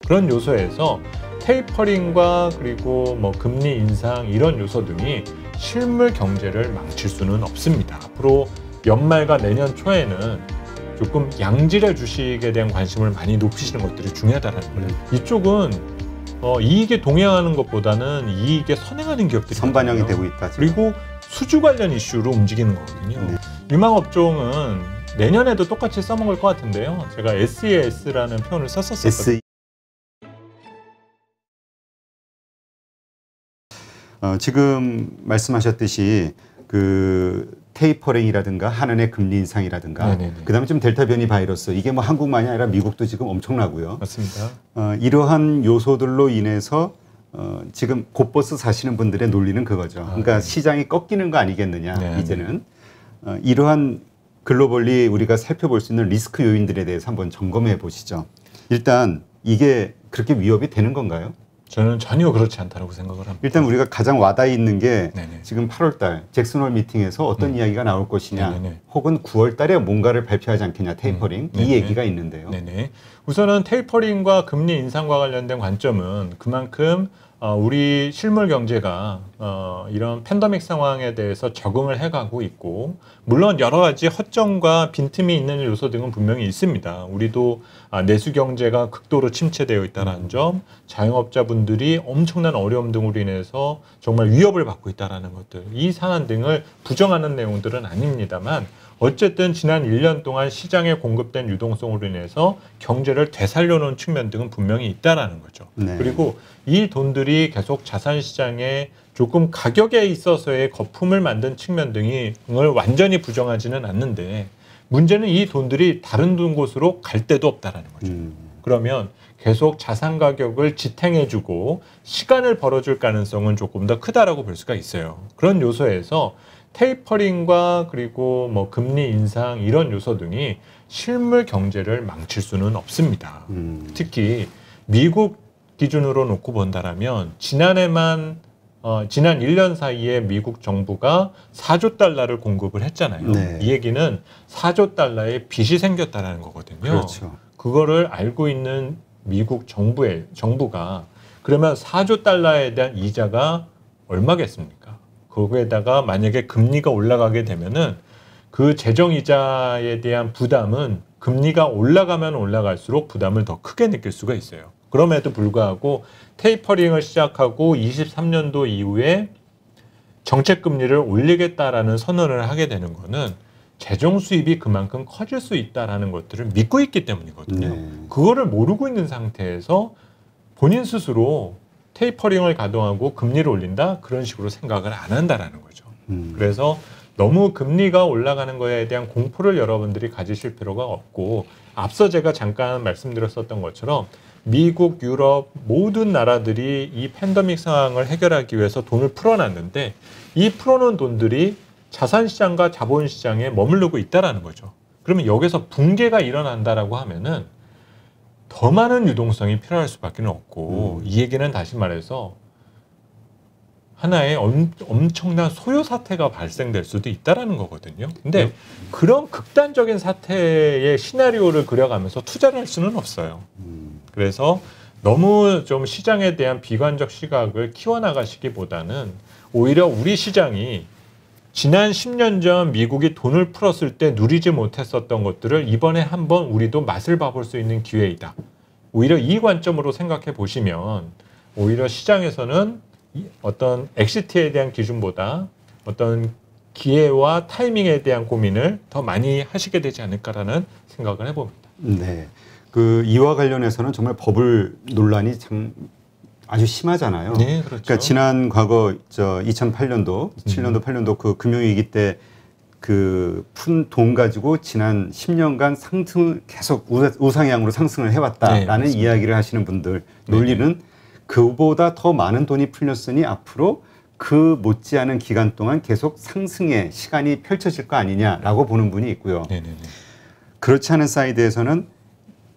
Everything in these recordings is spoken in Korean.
그런 요소에서 테이퍼링과 그리고 뭐 금리 인상 이런 요소 등이 실물 경제를 망칠 수는 없습니다. 앞으로 연말과 내년 초에는 조금 양질의 주식에 대한 관심을 많이 높이시는 것들이 중요하다는 거예요. 이쪽은 이익에 동행하는 것보다는 이익에 선행하는 기업들이 선반영이 되고 있다. 지금. 그리고 수주 관련 이슈로 움직이는 거거든요. 네. 유망업종은 내년에도 똑같이 써먹을 것 같은데요. 제가 SES라는 표현을 썼었거든요. 지금 말씀하셨듯이 그 테이퍼링이라든가 한은의 금리 인상이라든가 그다음에 좀 델타 변이 바이러스 이게 뭐 한국만이 아니라 미국도 지금 엄청나고요. 맞습니다. 이러한 요소들로 인해서 지금 곧버스 사시는 분들의 논리는 그거죠. 그러니까 시장이 꺾이는 거 아니겠느냐 이제는. 이러한 글로벌리 우리가 살펴볼 수 있는 리스크 요인들에 대해서 한번 점검해 보시죠. 일단 이게 그렇게 위협이 되는 건가요? 저는 전혀 그렇지 않다고 생각을 합니다. 일단 우리가 가장 와닿아 있는 게 지금 8월 달 잭슨홀 미팅에서 어떤 이야기가 나올 것이냐 혹은 9월 달에 뭔가를 발표하지 않겠냐 테이퍼링 이 얘기가 있는데요. 우선은 테이퍼링과 금리 인상과 관련된 관점은 그만큼 우리 실물 경제가 이런 팬데믹 상황에 대해서 적응을 해가고 있고 물론 여러 가지 허점과 빈틈이 있는 요소 등은 분명히 있습니다. 우리도 내수 경제가 극도로 침체되어 있다는 점, 자영업자분들이 엄청난 어려움 등으로 인해서 정말 위협을 받고 있다는 것들, 이 사안 등을 부정하는 내용들은 아닙니다만 어쨌든 지난 1년 동안 시장에 공급된 유동성으로 인해서 경제를 되살려놓은 측면 등은 분명히 있다는 거죠. 그리고 이 돈들이 계속 자산시장에 조금 가격에 있어서의 거품을 만든 측면 등을 완전히 부정하지는 않는데 문제는 이 돈들이 다른 곳으로 갈 데도 없다는 거죠. 그러면 계속 자산 가격을 지탱해주고 시간을 벌어줄 가능성은 조금 더 크다라고 볼 수가 있어요. 그런 요소에서 테이퍼링과 그리고 뭐 금리 인상 이런 요소 등이 실물 경제를 망칠 수는 없습니다. 특히 미국 기준으로 놓고 본다라면 지난해만 지난 1년 사이에 미국 정부가 4조 달러를 공급을 했잖아요. 이 얘기는 4조 달러의 빚이 생겼다는 거거든요. 그렇죠. 그거를 알고 있는 미국 정부가 그러면 4조 달러에 대한 이자가 얼마겠습니까? 거기에다가 만약에 금리가 올라가게 되면은 그 재정이자에 대한 부담은 금리가 올라가면 올라갈수록 부담을 더 크게 느낄 수가 있어요. 그럼에도 불구하고 테이퍼링을 시작하고 23년도 이후에 정책금리를 올리겠다라는 선언을 하게 되는 거는 재정 수입이 그만큼 커질 수 있다는 것들을 믿고 있기 때문이거든요. 그거를 모르고 있는 상태에서 본인 스스로 테이퍼링을 가동하고 금리를 올린다? 그런 식으로 생각을 안 한다는 거죠. 그래서 너무 금리가 올라가는 거에 대한 공포를 여러분들이 가지실 필요가 없고 앞서 제가 잠깐 말씀드렸었던 것처럼 미국, 유럽 모든 나라들이 이 팬데믹 상황을 해결하기 위해서 돈을 풀어놨는데 이 풀어놓은 돈들이 자산시장과 자본시장에 머무르고 있다는 거죠. 그러면 여기서 붕괴가 일어난다라고 하면은 더 많은 유동성이 필요할 수밖에 없고 이 얘기는 다시 말해서 하나의 엄청난 소요 사태가 발생될 수도 있다는 거거든요. 근데 그런 극단적인 사태의 시나리오를 그려가면서 투자를 할 수는 없어요. 그래서 너무 좀 시장에 대한 비관적 시각을 키워나가시기보다는 오히려 우리 시장이 지난 10년 전 미국이 돈을 풀었을 때 누리지 못했었던 것들을 이번에 한번 우리도 맛을 봐볼 수 있는 기회이다. 오히려 이 관점으로 생각해 보시면 오히려 시장에서는 어떤 엑시트에 대한 기준보다 어떤 기회와 타이밍에 대한 고민을 더 많이 하시게 되지 않을까라는 생각을 해봅니다. 네, 이와 관련해서는 정말 버블 논란이 참 아주 심하잖아요. 네, 그렇죠. 그러니까 지난 과거 2008년도, 7년도, 8년도 그 금융위기 때 그 푼 돈 가지고 지난 10년간 상승을 계속 우상향으로 상승을 해왔다라는 이야기를 하시는 분들 논리는 그보다 더 많은 돈이 풀렸으니 앞으로 그 못지않은 기간 동안 계속 상승의 시간이 펼쳐질 거 아니냐라고 보는 분이 있고요. 그렇지 않은 사이드에서는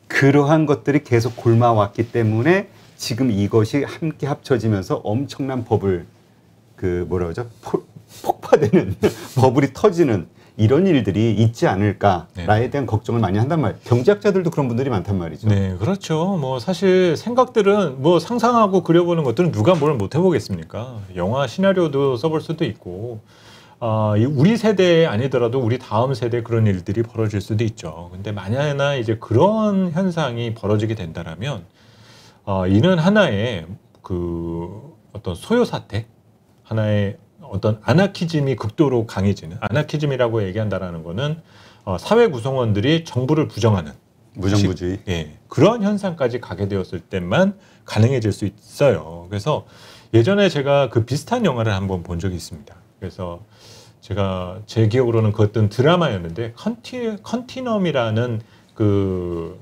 그러한 것들이 계속 골마왔기 때문에 지금 이것이 함께 합쳐지면서 엄청난 버블, 폭파되는 버블이 터지는 이런 일들이 있지 않을까라에 네. 대한 걱정을 많이 한단 말이에요. 경제학자들도 그런 분들이 많단 말이죠. 네, 그렇죠. 뭐 사실 생각들은 뭐 상상하고 그려보는 것들은 누가 뭘 못 해보겠습니까? 영화 시나리오도 써볼 수도 있고, 우리 세대 아니더라도 우리 다음 세대 그런 일들이 벌어질 수도 있죠. 근데 만약에나 이제 그런 현상이 벌어지게 된다라면, 이는 하나의 그 어떤 소요 사태, 하나의 어떤 아나키즘이 극도로 강해지는, 아나키즘이라고 얘기한다라는 거는 사회 구성원들이 정부를 부정하는 무정부주의. 예, 그런 현상까지 가게 되었을 때만 가능해질 수 있어요. 그래서 예전에 제가 그 비슷한 영화를 한번 본 적이 있습니다. 그래서 제가 제 기억으로는 그 어떤 드라마였는데 컨티넘이라는 그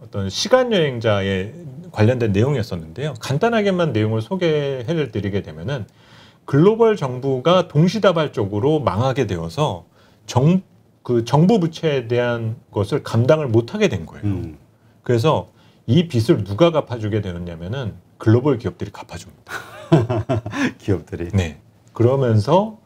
어떤 시간 여행자에 관련된 내용이었었는데요. 간단하게만 내용을 소개를 드리게 되면은 글로벌 정부가 동시다발적으로 망하게 되어서 그 정부 부채에 대한 것을 감당을 못하게 된 거예요. 그래서 이 빚을 누가 갚아주게 되었냐면은 글로벌 기업들이 갚아줍니다. 기업들이. 네. 그러면서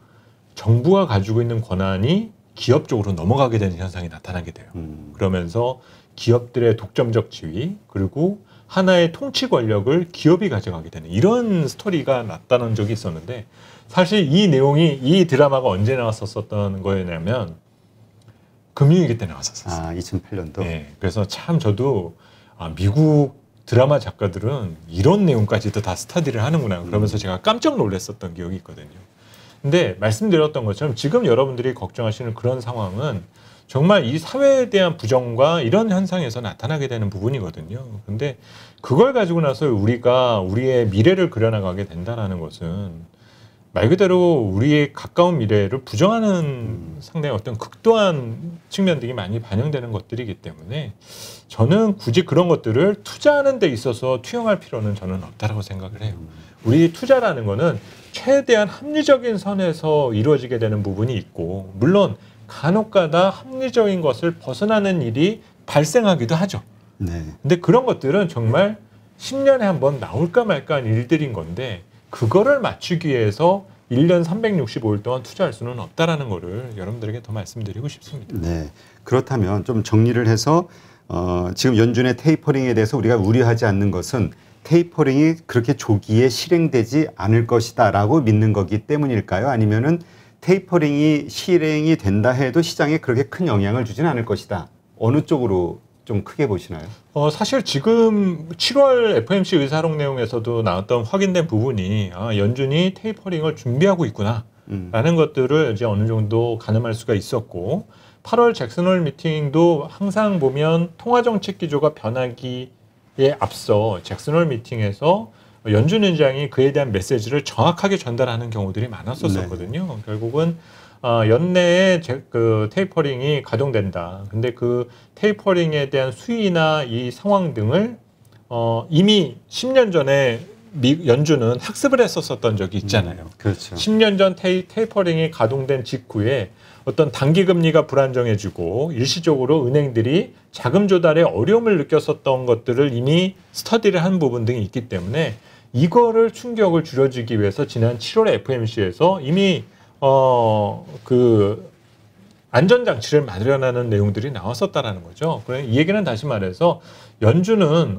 정부가 가지고 있는 권한이 기업 쪽으로 넘어가게 되는 현상이 나타나게 돼요. 그러면서 기업들의 독점적 지위 그리고 하나의 통치 권력을 기업이 가져가게 되는 이런 스토리가 나타난 적이 있었는데 사실 이 내용이 이 드라마가 언제 나왔었던 거였냐면 금융위기 때 나왔었어요. 2008년도. 네, 그래서 참 저도 미국 드라마 작가들은 이런 내용까지도 다 스터디를 하는구나 그러면서 제가 깜짝 놀랐었던 기억이 있거든요. 근데 말씀드렸던 것처럼 지금 여러분들이 걱정하시는 그런 상황은 정말 이 사회에 대한 부정과 이런 현상에서 나타나게 되는 부분이거든요. 근데 그걸 가지고 나서 우리가 우리의 미래를 그려나가게 된다는 것은 말 그대로 우리의 가까운 미래를 부정하는 상당히 어떤 극도한 측면들이 많이 반영되는 것들이기 때문에 저는 굳이 그런 것들을 투자하는 데 있어서 투영할 필요는 저는 없다라고 생각을 해요. 우리 투자라는 거는 최대한 합리적인 선에서 이루어지게 되는 부분이 있고 물론 간혹가다 합리적인 것을 벗어나는 일이 발생하기도 하죠. 네. 근데 그런 것들은 정말 10년에 한 번 나올까 말까 한 일들인 건데 그거를 맞추기 위해서 1년 365일 동안 투자할 수는 없다라는 거를 여러분들에게 더 말씀드리고 싶습니다. 네. 그렇다면 좀 정리를 해서 지금 연준의 테이퍼링에 대해서 우리가 우려하지 않는 것은 테이퍼링이 그렇게 조기에 실행되지 않을 것이다라고 믿는 거기 때문일까요? 아니면은 테이퍼링이 실행이 된다 해도 시장에 그렇게 큰 영향을 주지는 않을 것이다. 어느 쪽으로 좀 크게 보시나요? 사실 지금 7월 FOMC 의사록 내용에서도 나왔던 확인된 부분이 연준이 테이퍼링을 준비하고 있구나라는 것들을 이제 어느 정도 가늠할 수가 있었고 8월 잭슨홀 미팅도 항상 보면 통화정책 기조가 변하기에 앞서 잭슨홀 미팅에서 연준 의장이 그에 대한 메시지를 정확하게 전달하는 경우들이 많았었거든요. 네. 결국은 연내에 그 테이퍼링이 가동된다. 근데 그 테이퍼링에 대한 수위나 이 상황 등을 이미 10년 전에 연준은 학습을 했었던 적이 있잖아요. 그렇죠. 10년 전 테이퍼링이 가동된 직후에 어떤 단기 금리가 불안정해지고 일시적으로 은행들이 자금 조달에 어려움을 느꼈었던 것들을 이미 스터디를 한 부분 등이 있기 때문에 이거를 충격을 줄여주기 위해서 지난 7월 FOMC에서 이미 그 안전장치를 마련하는 내용들이 나왔었다라는 거죠. 그러니까 이 얘기는 다시 말해서 연준은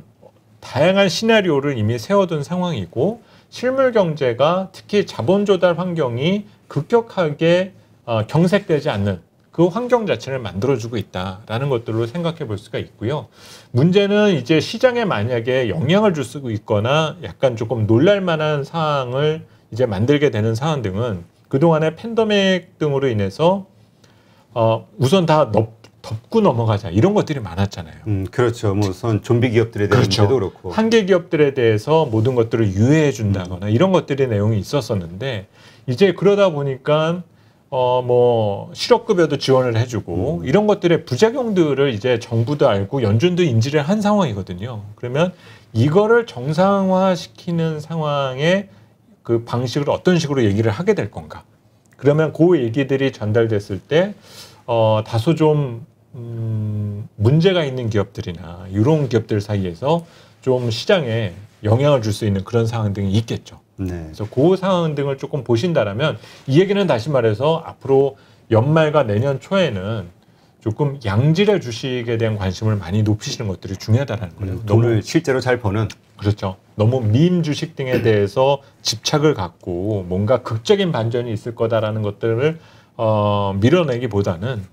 다양한 시나리오를 이미 세워둔 상황이고 실물 경제가 특히 자본 조달 환경이 급격하게 경색되지 않는 그 환경 자체를 만들어주고 있다라는 것들로 생각해 볼 수가 있고요. 문제는 이제 시장에 만약에 영향을 줄 수 있거나 약간 조금 놀랄 만한 상황을 이제 만들게 되는 상황 등은 그동안의 팬데믹 등으로 인해서 우선 다 덮고 넘어가자 이런 것들이 많았잖아요. 그렇죠. 뭐 우선 좀비 기업들에 대한 문제도 그렇고 한계 기업들에 대해서 모든 것들을 유예해 준다거나 이런 것들의 내용이 있었었는데 이제 그러다 보니까 뭐 실업급여도 지원을 해주고 이런 것들의 부작용들을 이제 정부도 알고 연준도 인지를 한 상황이거든요. 그러면 이거를 정상화시키는 상황에 그 방식을 어떤 식으로 얘기를 하게 될 건가? 그러면 그 얘기들이 전달됐을 때 다소 좀 문제가 있는 기업들이나 이런 기업들 사이에서 좀 시장에 영향을 줄 수 있는 그런 상황 등이 있겠죠. 네. 그래서 그 상황 등을 조금 보신다라면 이 얘기는 다시 말해서 앞으로 연말과 내년 초에는 조금 양질의 주식에 대한 관심을 많이 높이시는 것들이 중요하다는 거예요. 돈을 실제로 잘 버는. 그렇죠. 너무 밈 주식 등에 대해서 집착을 갖고 뭔가 극적인 반전이 있을 거다라는 것들을 밀어내기보다는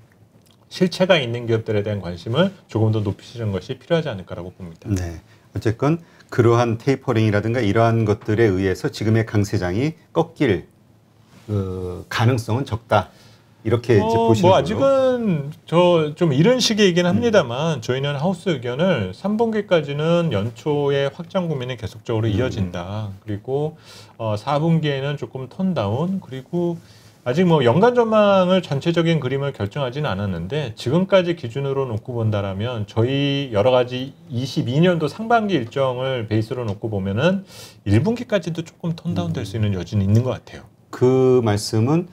실체가 있는 기업들에 대한 관심을 조금 더 높이시는 것이 필요하지 않을까라고 봅니다. 네. 어쨌건 그러한 테이퍼링이라든가 이러한 것들에 의해서 지금의 강세장이 꺾일 가능성은 적다. 이렇게 이제 보시는 뭐 걸로. 아직은 저 좀 이런 식이긴 합니다만 저희는 하우스 의견을 3분기까지는 연초에 확장 국면이 계속적으로 이어진다. 그리고 4분기에는 조금 턴다운. 그리고 아직 뭐 연간 전망을 전체적인 그림을 결정하지는 않았는데 지금까지 기준으로 놓고 본다라면 저희 여러 가지 22년도 상반기 일정을 베이스로 놓고 보면은 1분기까지도 조금 턴다운 될 수 있는 여지는 있는 것 같아요. 그 말씀은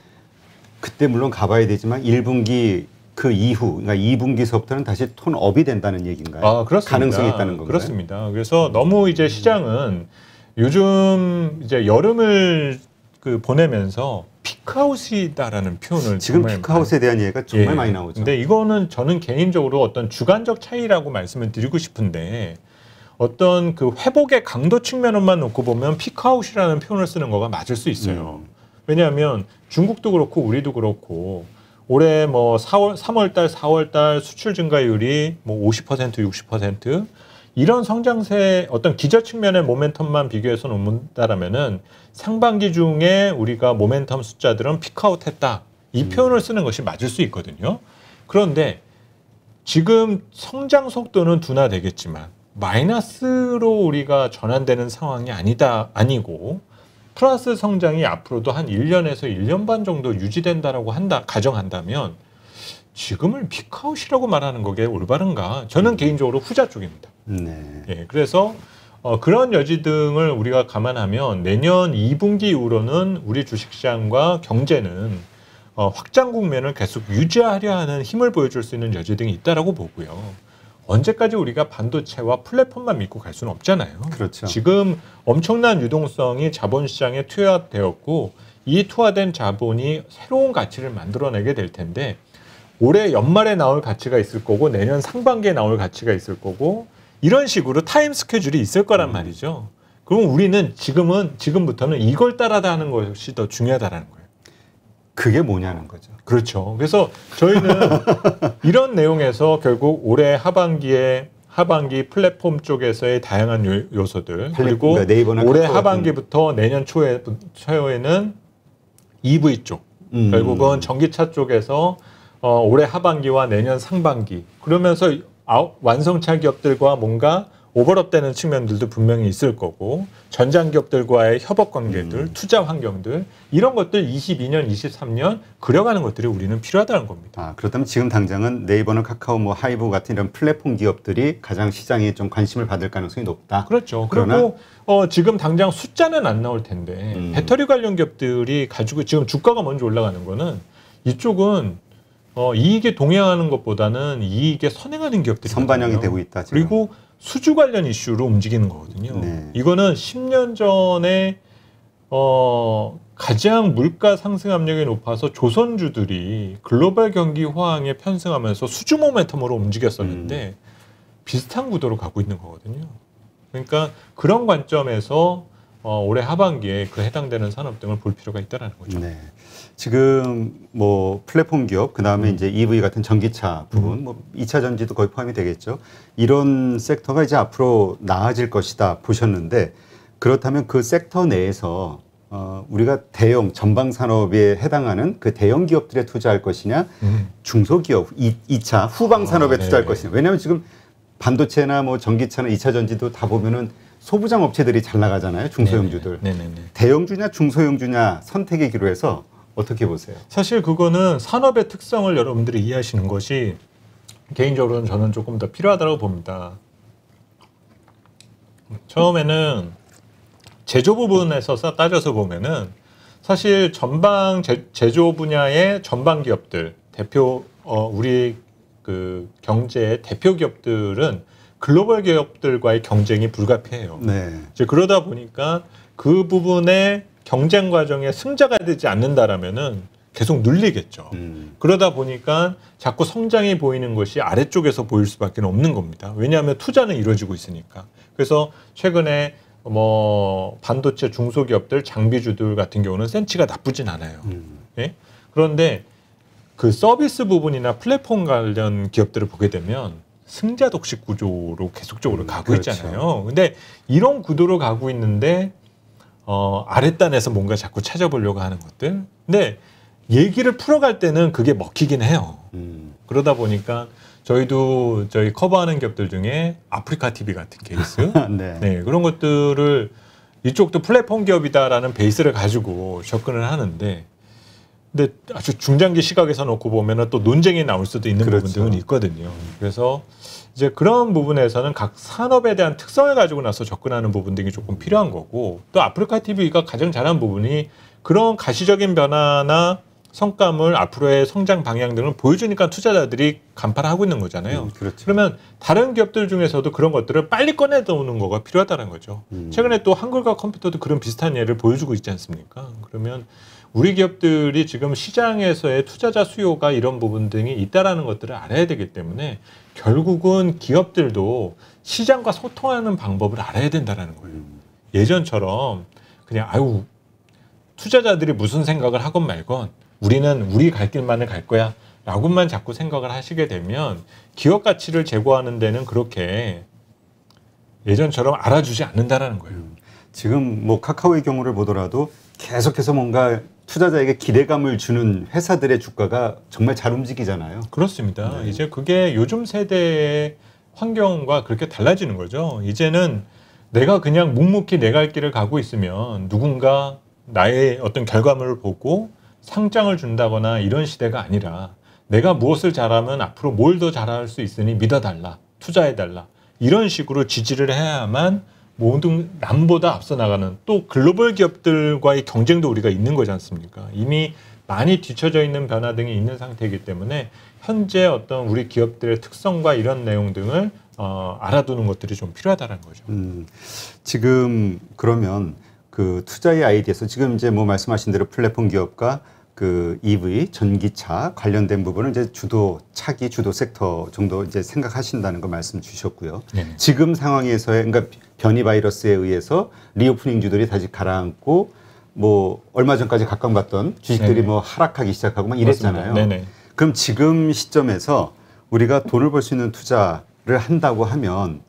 그때 물론 가봐야 되지만 1분기 그 이후, 그러니까 2분기서부터는 다시 톤업이 된다는 얘기인가요? 그렇습니다. 가능성이 있다는 건가요? 그렇습니다. 그래서 너무 이제 시장은 요즘 이제 여름을 보내면서 피크아웃이다라는 표현을 지금 피크아웃에 대한 얘기가 정말 많이 나오죠. 근데 이거는 저는 개인적으로 어떤 주관적 차이라고 말씀을 드리고 싶은데 어떤 그 회복의 강도 측면만 놓고 보면 피크아웃이라는 표현을 쓰는 거가 맞을 수 있어요. 왜냐하면 중국도 그렇고 우리도 그렇고 올해 뭐 3월달, 4월달 수출 증가율이 뭐 50%, 60% 이런 성장세 어떤 기저 측면의 모멘텀만 비교해서 놓는다라면은 상반기 중에 우리가 모멘텀 숫자들은 피크아웃했다 이 표현을 쓰는 것이 맞을 수 있거든요. 그런데 지금 성장 속도는 둔화되겠지만 마이너스로 우리가 전환되는 상황이 아니고 플러스 성장이 앞으로도 한 1년에서 1년 반 정도 유지된다라고 가정한다면 지금을 피크아웃이라고 말하는 거게 올바른가? 저는 개인적으로 후자 쪽입니다. 네. 예, 그래서 그런 여지 등을 우리가 감안하면 내년 2분기 이후로는 우리 주식시장과 경제는 확장 국면을 계속 유지하려 하는 힘을 보여줄 수 있는 여지 등이 있다라고 보고요. 언제까지 우리가 반도체와 플랫폼만 믿고 갈 수는 없잖아요. 그렇죠. 지금 엄청난 유동성이 자본시장에 투여되었고 이 투하된 자본이 새로운 가치를 만들어내게 될 텐데 올해 연말에 나올 가치가 있을 거고 내년 상반기에 나올 가치가 있을 거고 이런 식으로 타임 스케줄이 있을 거란 말이죠. 그럼 우리는 지금부터는 이걸 따라가는 것이 더 중요하다는 거예요. 그게 뭐냐는 거죠. 그렇죠. 그래서 저희는 이런 내용에서 결국 올해 하반기 플랫폼 쪽에서의 다양한 요소들 그리고 그러니까 올해 하반기부터 내년 초에는 EV 쪽 결국은 전기차 쪽에서 올해 하반기와 내년 상반기 그러면서 완성차 기업들과 뭔가 오버랩되는 측면들도 분명히 있을 거고 전장 기업들과의 협업 관계들, 투자 환경들 이런 것들 22년, 23년 그려가는 것들이 우리는 필요하다는 겁니다. 그렇다면 지금 당장은 네이버나 카카오, 뭐 하이브 같은 이런 플랫폼 기업들이 가장 시장에 좀 관심을 받을 가능성이 높다. 그렇죠. 그리고 지금 당장 숫자는 안 나올 텐데 배터리 관련 기업들이 가지고 지금 주가가 먼저 올라가는 거는 이쪽은 이익에 동행하는 것보다는 이익에 선행하는 기업들이 선반영이 되고 있다. 지금. 그리고 수주 관련 이슈로 움직이는 거거든요. 네. 이거는 10년 전에 가장 물가 상승 압력이 높아서 조선주들이 글로벌 경기 호황에 편승하면서 수주 모멘텀으로 움직였었는데 비슷한 구도로 가고 있는 거거든요. 그러니까 그런 관점에서 올해 하반기에 그 해당되는 산업 등을 볼 필요가 있다는 거죠. 네. 지금 뭐 플랫폼 기업, 그 다음에 이제 EV 같은 전기차 부분, 뭐 2차 전지도 거의 포함이 되겠죠. 이런 섹터가 이제 앞으로 나아질 것이다 보셨는데 그렇다면 그 섹터 내에서 우리가 대형 전방 산업에 해당하는 그 대형 기업들에 투자할 것이냐, 중소기업 2차 후방 산업에 투자할 것이냐. 왜냐하면 지금 반도체나 뭐 전기차나 2차 전지도 다 보면은 소부장 업체들이 잘 나가잖아요. 중소형주들. 대형주냐 중소형주냐 선택의 기로 해서 어떻게 보세요? 사실 그거는 산업의 특성을 여러분들이 이해하시는 것이 개인적으로는 저는 조금 더 필요하다고 봅니다. 처음에는 제조 부분에서 따져서 보면은 사실 전방 제조 분야의 전방 기업들 우리 그 경제의 대표 기업들은 글로벌 기업들과의 경쟁이 불가피해요. 네. 이제 그러다 보니까 그 부분에 경쟁 과정에 승자가 되지 않는다라면은 계속 눌리겠죠. 그러다 보니까 자꾸 성장이 보이는 것이 아래쪽에서 보일 수밖에 없는 겁니다. 왜냐하면 투자는 이루어지고 있으니까. 그래서 최근에 뭐 반도체 중소기업들, 장비주들 같은 경우는 센치가 나쁘진 않아요. 예? 그런데 그 서비스 부분이나 플랫폼 관련 기업들을 보게 되면 승자 독식 구조로 계속적으로 가고 그렇죠. 있잖아요. 근데 이런 구도로 가고 있는데 아랫단에서 뭔가 자꾸 찾아보려고 하는 것들. 근데 얘기를 풀어갈 때는 그게 먹히긴 해요. 그러다 보니까 저희도 저희 커버하는 기업들 중에 아프리카 TV 같은 케이스, 네. 네, 그런 것들을 이쪽도 플랫폼 기업이다라는 베이스를 가지고 접근을 하는데, 근데 아주 중장기 시각에서 놓고 보면은 또 논쟁이 나올 수도 있는 그렇죠. 부분들은 있거든요. 그래서 이제 그런 부분에서는 각 산업에 대한 특성을 가지고 나서 접근하는 부분들이 조금 필요한 거고, 또 아프리카 TV가 가장 잘한 부분이 그런 가시적인 변화나 성과물, 앞으로의 성장 방향 등을 보여주니까 투자자들이 간파를 하고 있는 거잖아요. 그렇죠. 그러면 다른 기업들 중에서도 그런 것들을 빨리 꺼내놓는 거가 필요하다는 거죠. 최근에 또 한글과 컴퓨터도 그런 비슷한 예를 보여주고 있지 않습니까? 그러면 우리 기업들이 지금 시장에서의 투자자 수요가 이런 부분 등이 있다라는 것들을 알아야 되기 때문에 결국은 기업들도 시장과 소통하는 방법을 알아야 된다는 거예요. 예전처럼 그냥 아유 투자자들이 무슨 생각을 하건 말건 우리는 우리 갈 길만을 갈 거야 라고만 자꾸 생각을 하시게 되면 기업 가치를 제고하는 데는 그렇게 예전처럼 알아주지 않는다라는 거예요. 지금 뭐 카카오의 경우를 보더라도 계속해서 뭔가 투자자에게 기대감을 주는 회사들의 주가가 정말 잘 움직이잖아요. 그렇습니다. 네. 이제 그게 요즘 세대의 환경과 그렇게 달라지는 거죠. 이제는 내가 그냥 묵묵히 내 갈 길을 가고 있으면 누군가 나의 어떤 결과물을 보고 상장을 준다거나 이런 시대가 아니라 내가 무엇을 잘하면 앞으로 뭘 더 잘할 수 있으니 믿어달라, 투자해달라 이런 식으로 지지를 해야만 모든 남보다 앞서 나가는 또 글로벌 기업들과의 경쟁도 우리가 있는 거지 않습니까? 이미 많이 뒤처져 있는 변화 등이 있는 상태이기 때문에 현재 어떤 우리 기업들의 특성과 이런 내용 등을 알아두는 것들이 좀 필요하다는 거죠. 지금 그러면 그 투자의 아이디어에서 지금 이제 뭐 말씀하신 대로 플랫폼 기업과 그 EV 전기차 관련된 부분은 이제 주도 차기 주도 섹터 정도 이제 생각하신다는 거 말씀 주셨고요. 네네. 지금 상황에서의 그러니까 변이 바이러스에 의해서 리오프닝주들이 다시 가라앉고 뭐 얼마 전까지 각광받던 주식들이 네네. 뭐 하락하기 시작하고 막 이랬잖아요. 네네. 그럼 지금 시점에서 우리가 돈을 벌 수 있는 투자를 한다고 하면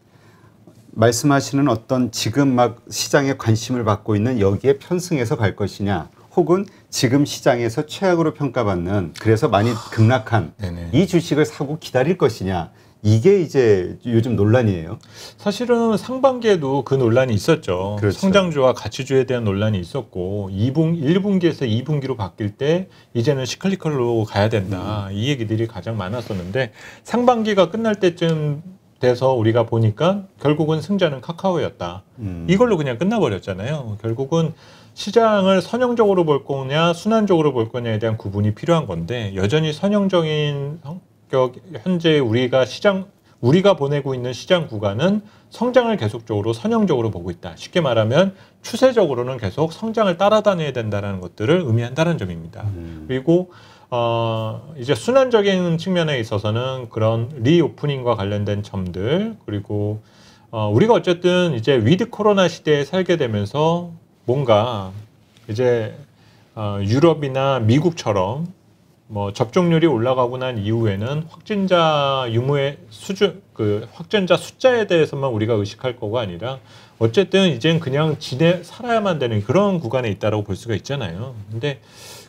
말씀하시는 어떤 지금 막 시장에 관심을 받고 있는 여기에 편승해서 갈 것이냐 혹은 지금 시장에서 최악으로 평가받는 그래서 많이 급락한 네네. 이 주식을 사고 기다릴 것이냐 이게 이제 요즘 논란이에요. 사실은 상반기에도 그 논란이 있었죠. 그렇죠. 성장주와 가치주에 대한 논란이 있었고 1분기에서 2분기로 바뀔 때 이제는 시클리컬로 가야 된다. 이 얘기들이 가장 많았었는데 상반기가 끝날 때쯤 돼서 우리가 보니까 결국은 승자는 카카오였다. 이걸로 그냥 끝나버렸잖아요. 결국은 시장을 선형적으로 볼 거냐 순환적으로 볼 거냐에 대한 구분이 필요한 건데 여전히 선형적인 성격 현재 우리가 보내고 있는 시장 구간은 성장을 계속적으로 선형적으로 보고 있다. 쉽게 말하면 추세적으로는 계속 성장을 따라다녀야 된다는 것들을 의미한다는 점입니다. 그리고 이제 순환적인 측면에 있어서는 그런 리오프닝과 관련된 점들 그리고 우리가 어쨌든 이제 위드 코로나 시대에 살게 되면서 뭔가 이제 유럽이나 미국처럼 뭐 접종률이 올라가고 난 이후에는 확진자 유무의 수준, 그 확진자 숫자에 대해서만 우리가 의식할 거가 아니라 어쨌든 이젠 그냥 살아야만 되는 그런 구간에 있다라고 볼 수가 있잖아요. 근데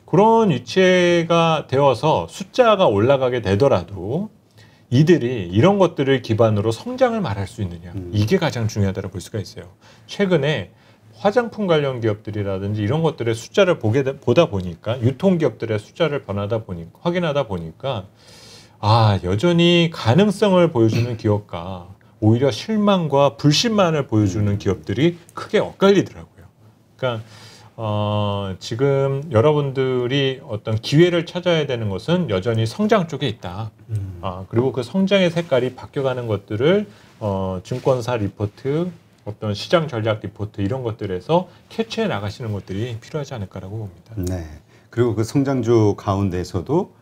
그런 위치가 되어서 숫자가 올라가게 되더라도 이들이 이런 것들을 기반으로 성장을 말할 수 있느냐 이게 가장 중요하다고 볼 수가 있어요. 최근에 화장품 관련 기업들이라든지 이런 것들의 숫자를 보다 보니까 유통기업들의 숫자를 확인하다 보니까 여전히 가능성을 보여주는 기업과 오히려 실망과 불신만을 보여주는 기업들이 크게 엇갈리더라고요. 그러니까 지금 여러분들이 어떤 기회를 찾아야 되는 것은 여전히 성장 쪽에 있다. 그리고 그 성장의 색깔이 바뀌어가는 것들을 증권사 리포트 어떤 시장 전략 리포트 이런 것들에서 캐치해 나가시는 것들이 필요하지 않을까라고 봅니다. 네. 그리고 그 성장주 가운데에서도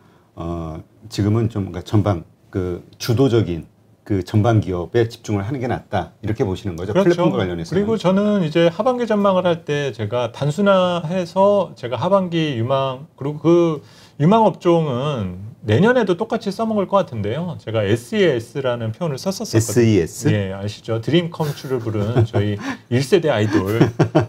지금은 좀 뭔가 전방 그 주도적인 그 전방 기업에 집중을 하는 게 낫다 이렇게 보시는 거죠. 그렇죠. 플랫폼과 관련해서. 그리고 저는 이제 하반기 전망을 할 때 제가 단순화해서 제가 하반기 유망 그리고 그 유망 업종은 내년에도 똑같이 써먹을 것 같은데요. 제가 SES라는 표현을 썼었거든요. SES? 예, 아시죠? 드림 컴츄를 부른 저희 1세대 아이돌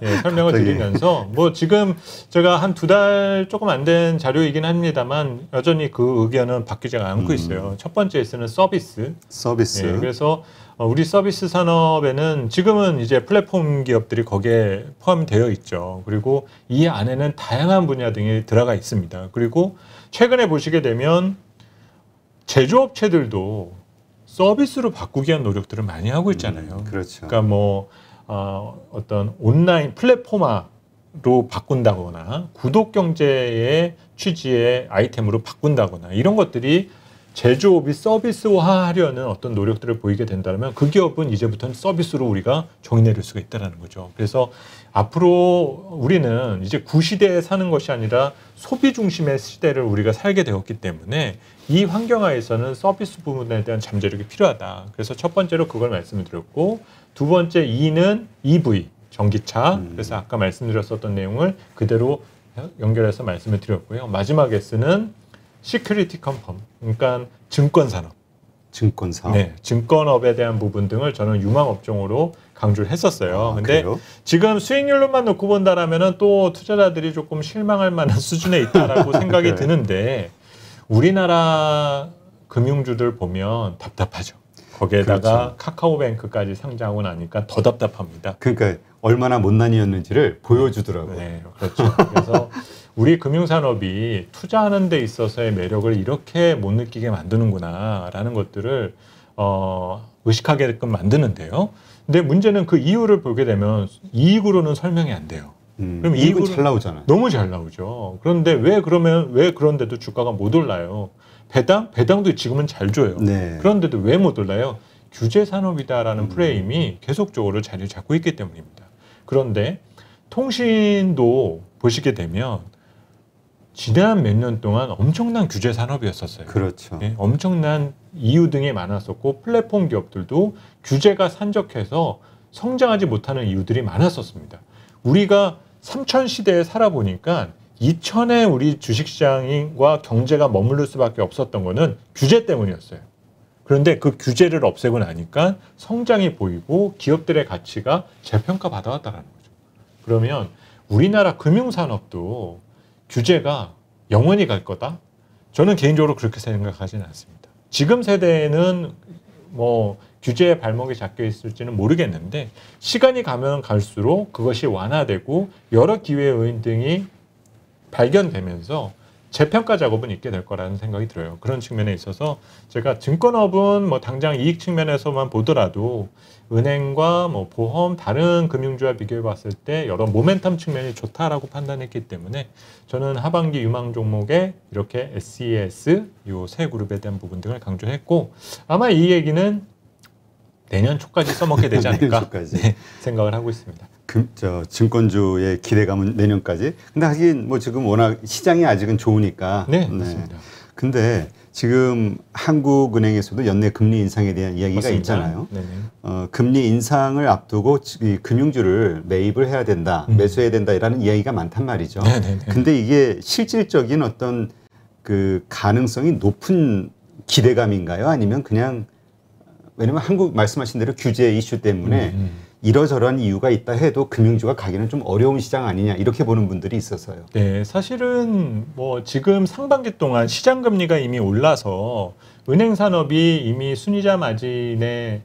예, 설명을 드리면서 뭐 지금 제가 한 2달 조금 안 된 자료이긴 합니다만 여전히 그 의견은 바뀌지 않고 있어요. 첫 번째 S는 서비스. 서비스. 예, 그래서 우리 서비스 산업에는 지금은 이제 플랫폼 기업들이 거기에 포함되어 있죠. 그리고 이 안에는 다양한 분야 등이 들어가 있습니다. 그리고 최근에 보시게 되면 제조업체들도 서비스로 바꾸기 위한 노력들을 많이 하고 있잖아요. 그렇죠. 그러니까 뭐 어떤 온라인 플랫폼화로 바꾼다거나 구독 경제의 취지의 아이템으로 바꾼다거나 이런 것들이 제조업이 서비스화하려는 어떤 노력들을 보이게 된다면 그 기업은 이제부터는 서비스로 우리가 정의 내릴 수가 있다는 거죠. 그래서 앞으로 우리는 이제 구시대에 사는 것이 아니라 소비 중심의 시대를 우리가 살게 되었기 때문에 이 환경하에서는 서비스 부분에 대한 잠재력이 필요하다. 그래서 첫 번째로 그걸 말씀을 드렸고 두 번째 E는 EV, 전기차. 그래서 아까 말씀드렸었던 내용을 그대로 연결해서 말씀을 드렸고요. 마지막 S는 시큐리티 컴펌, 그러니까 증권 산업. 증권 사업. 네, 증권업에 대한 부분 등을 저는 유망 업종으로 강조를 했었어요. 근데 그래요? 지금 수익률로만 놓고 본다라면은 또 투자자들이 조금 실망할 만한 수준에 있다라고 생각이 그래. 드는데 우리나라 금융주들 보면 답답하죠. 거기에다가 그렇죠. 카카오뱅크까지 상장하고 나니까 더 답답합니다. 그러니까 얼마나 못난이였는지를 보여주더라고요. 네, 그렇죠. 그래서 우리 금융산업이 투자하는 데 있어서의 매력을 이렇게 못 느끼게 만드는구나라는 것들을 의식하게끔 만드는데요. 근데 문제는 그 이유를 보게 되면 이익으로는 설명이 안 돼요. 그럼 이익은 잘 나오잖아요. 너무 잘 나오죠. 그런데 왜 그런데도 주가가 못 올라요? 배당도 지금은 잘 줘요. 네. 그런데도 왜 못 올라요? 규제 산업이다라는 프레임이 계속적으로 자리를 잡고 있기 때문입니다. 그런데 통신도 보시게 되면 지난 몇 년 동안 엄청난 규제 산업이었었어요. 그렇죠. 네, 엄청난 이유 등이 많았었고 플랫폼 기업들도 규제가 산적해서 성장하지 못하는 이유들이 많았었습니다. 우리가 3000 시대에 살아보니까 2000에 우리 주식시장과 경제가 머무를 수밖에 없었던 거는 규제 때문이었어요. 그런데 그 규제를 없애고 나니까 성장이 보이고 기업들의 가치가 재평가 받아왔다는 거죠. 그러면 우리나라 금융산업도 규제가 영원히 갈 거다? 저는 개인적으로 그렇게 생각하지는 않습니다. 지금 세대에는 뭐 규제의 발목이 잡혀 있을지는 모르겠는데 시간이 가면 갈수록 그것이 완화되고 여러 기회 요인 등이 발견되면서 재평가 작업은 있게 될 거라는 생각이 들어요. 그런 측면에 있어서 제가 증권업은 뭐 당장 이익 측면에서만 보더라도 은행과 뭐 보험 다른 금융주와 비교해 봤을 때 여러 모멘텀 측면이 좋다라고 판단했기 때문에 저는 하반기 유망 종목에 이렇게 SES 요 세 그룹에 대한 부분 등을 강조했고 아마 이 얘기는 내년 초까지 써먹게 되지 않을까 내년 초까지. 네, 생각을 하고 있습니다. 증권주의 기대감은 내년까지. 근데 하긴 뭐 지금 워낙 시장이 아직은 좋으니까. 네, 맞습니다. 근데 지금 한국은행에서도 연내 금리 인상에 대한 이야기가 맞습니다. 있잖아요. 네네. 금리 인상을 앞두고 이 금융주를 매입을 해야 된다, 매수해야 된다라는 이야기가 많단 말이죠. 네네네. 근데 이게 실질적인 어떤 그 가능성이 높은 기대감인가요? 아니면 그냥 왜냐면 한국 말씀하신 대로 규제 이슈 때문에 이러저러한 이유가 있다 해도 금융주가 가기는 좀 어려운 시장 아니냐 이렇게 보는 분들이 있어서요. 네, 사실은 뭐 지금 상반기 동안 시장 금리가 이미 올라서 은행 산업이 이미 순이자 마진의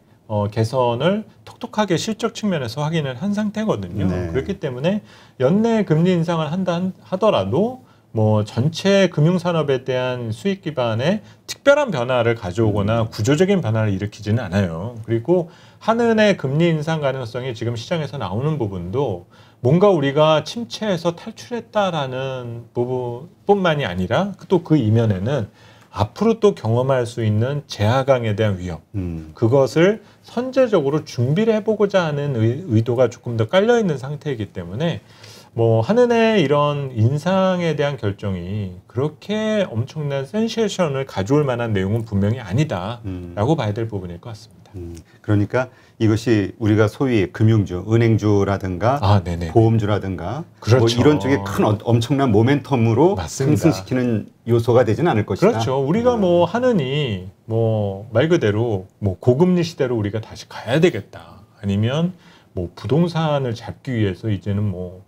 개선을 톡톡하게 실적 측면에서 확인을 한 상태거든요. 네. 그렇기 때문에 연내 금리 인상을 한다 하더라도 뭐 전체 금융산업에 대한 수익 기반에 특별한 변화를 가져오거나 구조적인 변화를 일으키지는 않아요. 그리고 한은의 금리 인상 가능성이 지금 시장에서 나오는 부분도 뭔가 우리가 침체에서 탈출했다라는 부분뿐만이 아니라 또 그 이면에는 앞으로 또 경험할 수 있는 재하강에 대한 위험, 그것을 선제적으로 준비를 해보고자 하는 의도가 조금 더 깔려있는 상태이기 때문에 뭐 한은의 이런 인상에 대한 결정이 그렇게 엄청난 센세이션을 가져올 만한 내용은 분명히 아니다라고 봐야 될 부분일 것 같습니다. 그러니까 이것이 우리가 소위 금융주, 은행주라든가 보험주라든가 그렇죠. 뭐 이런 쪽에 큰 엄청난 모멘텀으로 맞습니다. 상승시키는 요소가 되지는 않을 것이다. 그렇죠. 우리가 뭐 한은이 뭐 말 그대로 뭐 고금리 시대로 우리가 다시 가야 되겠다. 아니면 뭐 부동산을 잡기 위해서 이제는 뭐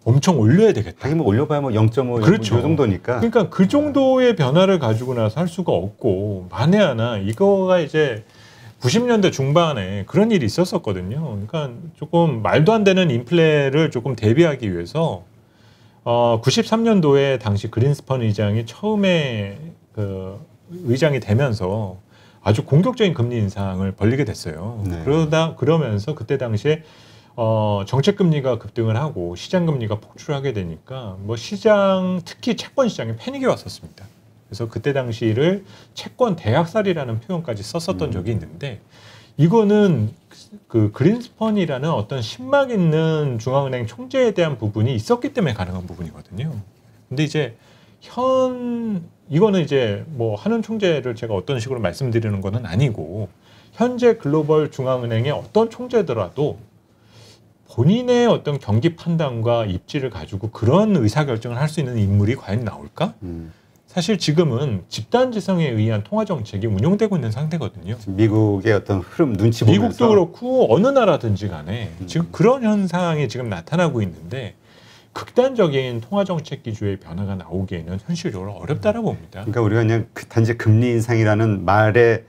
엄청 올려야 되겠다. 하긴 뭐 올려봐야 뭐 0.5 그렇죠. 요 정도니까. 그러니까 그 정도의 변화를 가지고 나서 할 수가 없고 만에 하나 이거가 이제 90년대 중반에 그런 일이 있었었거든요. 그러니까 조금 말도 안 되는 인플레를 조금 대비하기 위해서 93년도에 당시 그린스펀 의장이 처음에 그 의장이 되면서 아주 공격적인 금리 인상을 벌리게 됐어요. 네. 그러면서 그때 당시에 정책 금리가 급등을 하고 시장 금리가 폭주하게 되니까 뭐 시장 특히 채권 시장에 패닉이 왔었습니다. 그래서 그때 당시를 채권 대학살이라는 표현까지 썼었던 적이 있는데 이거는 그 그린스펀이라는 어떤 신막 있는 중앙은행 총재에 대한 부분이 있었기 때문에 가능한 부분이거든요. 근데 이제 이거는 이제 뭐 한은 총재를 제가 어떤 식으로 말씀드리는 거는 아니고 현재 글로벌 중앙은행의 어떤 총재더라도 본인의 어떤 경기 판단과 입지를 가지고 그런 의사결정을 할 수 있는 인물이 과연 나올까? 사실 지금은 집단지성에 의한 통화정책이 운용되고 있는 상태거든요. 미국의 어떤 흐름 눈치 보면서. 미국도 그렇고 어느 나라든지 간에 지금 그런 현상이 지금 나타나고 있는데 극단적인 통화정책 기조의 변화가 나오기에는 현실적으로 어렵다라고 봅니다. 그러니까 우리가 그냥 단지 금리 인상이라는 말의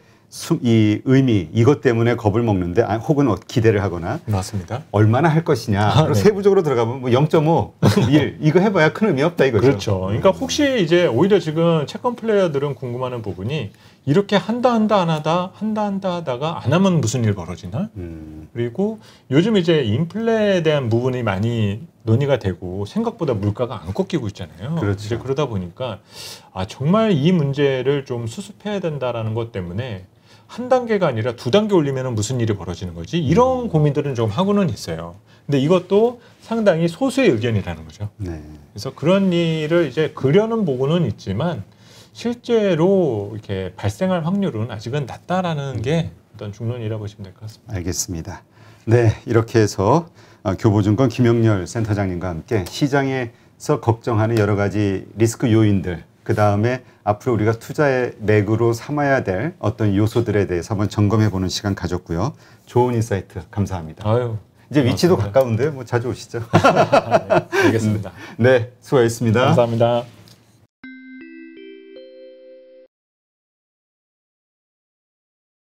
이 의미 이것 때문에 겁을 먹는데 혹은 기대를 하거나 맞습니다. 얼마나 할 것이냐 네. 세부적으로 들어가면 뭐 0.5, 1 이거 해봐야 큰 의미 없다 이거죠. 그렇죠. 그러니까 혹시 이제 오히려 지금 채권 플레이어들은 궁금해하는 부분이 이렇게 한다 안 하다가 안 하면 무슨 일 벌어지나? 그리고 요즘 이제 인플레에 대한 부분이 많이 논의가 되고 생각보다 물가가 안 꺾이고 있잖아요. 그렇죠. 이제 그러다 보니까 정말 이 문제를 좀 수습해야 된다라는 것 때문에 한 단계가 아니라 두 단계 올리면 무슨 일이 벌어지는 거지? 이런 고민들은 좀 하고는 있어요. 근데 이것도 상당히 소수의 의견이라는 거죠. 네. 그래서 그런 일을 이제 그려는 보고는 있지만 실제로 이렇게 발생할 확률은 아직은 낮다라는 게 어떤 중론이라고 보시면 될 것 같습니다. 알겠습니다. 네, 이렇게 해서 교보증권 김영렬 센터장님과 함께 시장에서 걱정하는 여러 가지 리스크 요인들, 그 다음에 앞으로 우리가 투자의 맥으로 삼아야 될 어떤 요소들에 대해서 한번 점검해보는 시간 가졌고요. 좋은 인사이트 감사합니다. 아유, 이제 위치도 고맙습니다. 가까운데 뭐 자주 오시죠. 네, 알겠습니다. 네, 수고하셨습니다. 감사합니다.